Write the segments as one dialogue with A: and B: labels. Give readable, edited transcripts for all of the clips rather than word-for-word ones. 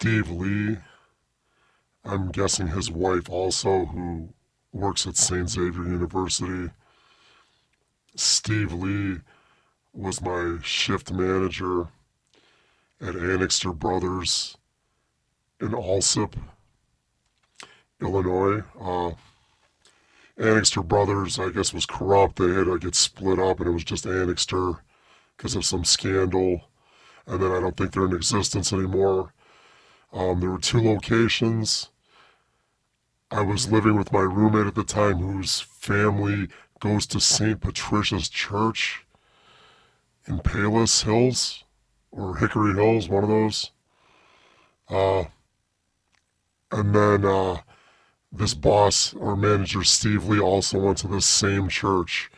A: Steve Lee, I'm guessing his wife also, who works at St. Xavier University. Steve Lee was my shift manager at Anixter Brothers in Alsip, Illinois. Anixter Brothers, I guess, was corrupt. They had to get split up, and it was just Anixter because of some scandal. And then I don't think they're in existence anymore. There were two locations. I was living with my roommate at the time, whose family goes to St. Patricia's Church in Palos Hills or Hickory Hills, one of those. Uh, and then this boss or manager, Steve Lee, also went to this same church.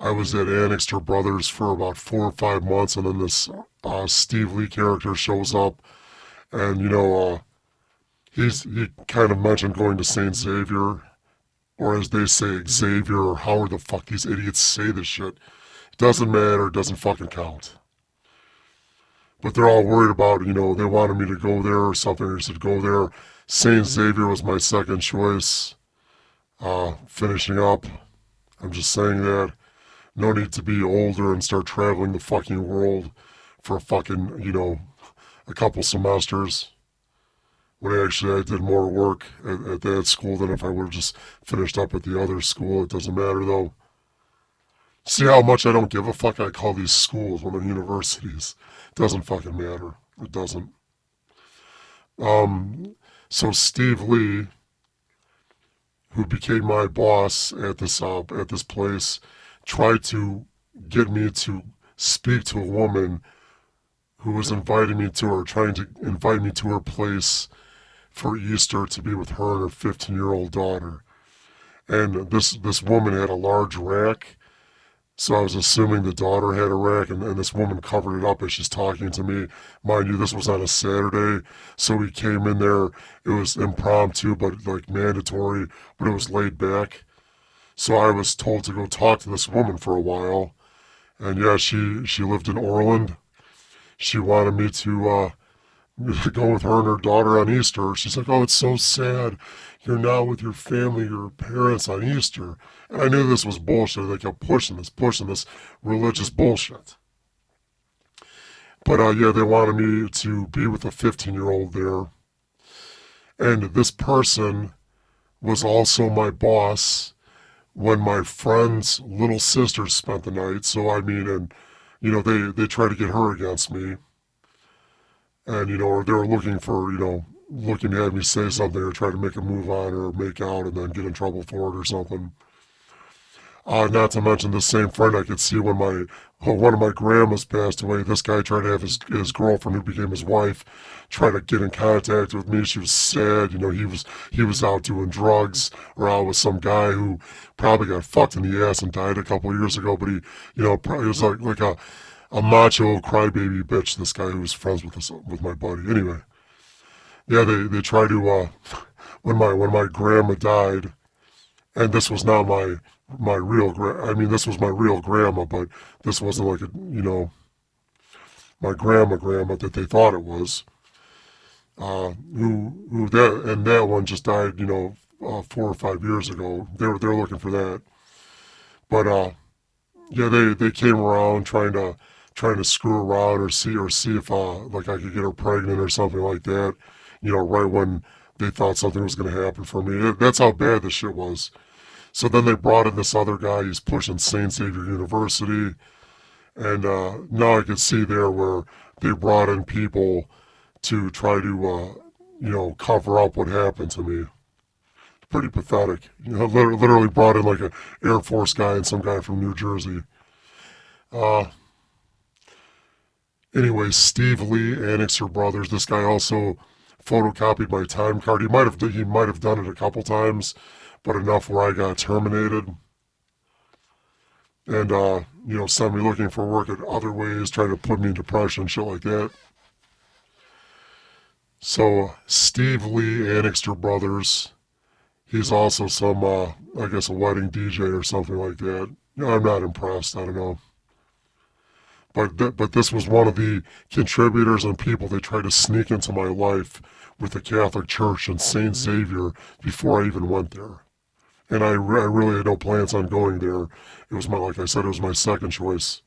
A: I was at Anixter Brothers for about 4 or 5 months, and then this Steve Lee character shows up, and he kind of mentioned going to St. Xavier, or as they say, Xavier, or however the fuck these idiots say this shit. It doesn't matter, it doesn't fucking count. But they're all worried about, they wanted me to go there or something. I said, go there. St. Xavier was my second choice. Finishing up. I'm just saying that. No need to be older and start traveling the fucking world for fucking, a couple semesters. When I did more work at that school than if I would have just finished up at the other school. It doesn't matter though. See how much I don't give a fuck I call these schools when they're universities. It doesn't fucking matter. It doesn't. So Steve Lee, who became my boss at this place, tried to get me to speak to a woman who was inviting me to her, trying to invite me to her place for Easter to be with her and her 15-year-old daughter. And this woman had a large rack, so I was assuming the daughter had a rack, and this woman covered it up as she's talking to me. Mind you, this was on a Saturday, so we came in there. It was impromptu, but like mandatory, but it was laid back. So I was told to go talk to this woman for a while. And yeah, she lived in Orland. She wanted me to go with her and her daughter on Easter. She's like, oh, it's so sad. You're not with your family, your parents on Easter. And I knew this was bullshit. They kept pushing this religious bullshit. But yeah, they wanted me to be with a 15-year-old there. And this person was also my boss when my friend's little sister spent the night. So I mean, and they tried to get her against me. And or they were looking to have me say something or try to make a move on her or make out and then get in trouble for it or something. Not to mention the same friend I could see when one of my grandmas passed away. This guy tried to have his girlfriend, who became his wife, try to get in contact with me. She was sad. He was out doing drugs or out with some guy who probably got fucked in the ass and died a couple of years ago. But he probably was like a macho crybaby bitch. This guy who was friends with my buddy. Anyway, yeah, they tried to when my grandma died, and this was not my real this was my real grandma, but this wasn't like my grandma that they thought it was. That one just died 4 or 5 years ago. They're looking for that, but yeah, they came around trying to screw around or see if like I could get her pregnant or something like that. Right when they thought something was going to happen for me. That's how bad this shit was. So then they brought in this other guy. He's pushing St. Xavier University. And now I can see there where they brought in people to try to, cover up what happened to me. Pretty pathetic. Literally brought in like an Air Force guy and some guy from New Jersey. Anyway, Steve Lee, Anixter Brothers. This guy also photocopied my time card. He might have done it a couple times, but enough where I got terminated. And, sent me looking for work in other ways, trying to put me in depression, shit like that. So, Steve Lee, Anixter Brothers, he's also some, I guess a wedding DJ or something like that. I'm not impressed, I don't know. But this was one of the contributors and people that tried to sneak into my life with the Catholic Church and Saint Xavier before I even went there. And I really had no plans on going there. It was like I said, it was my second choice.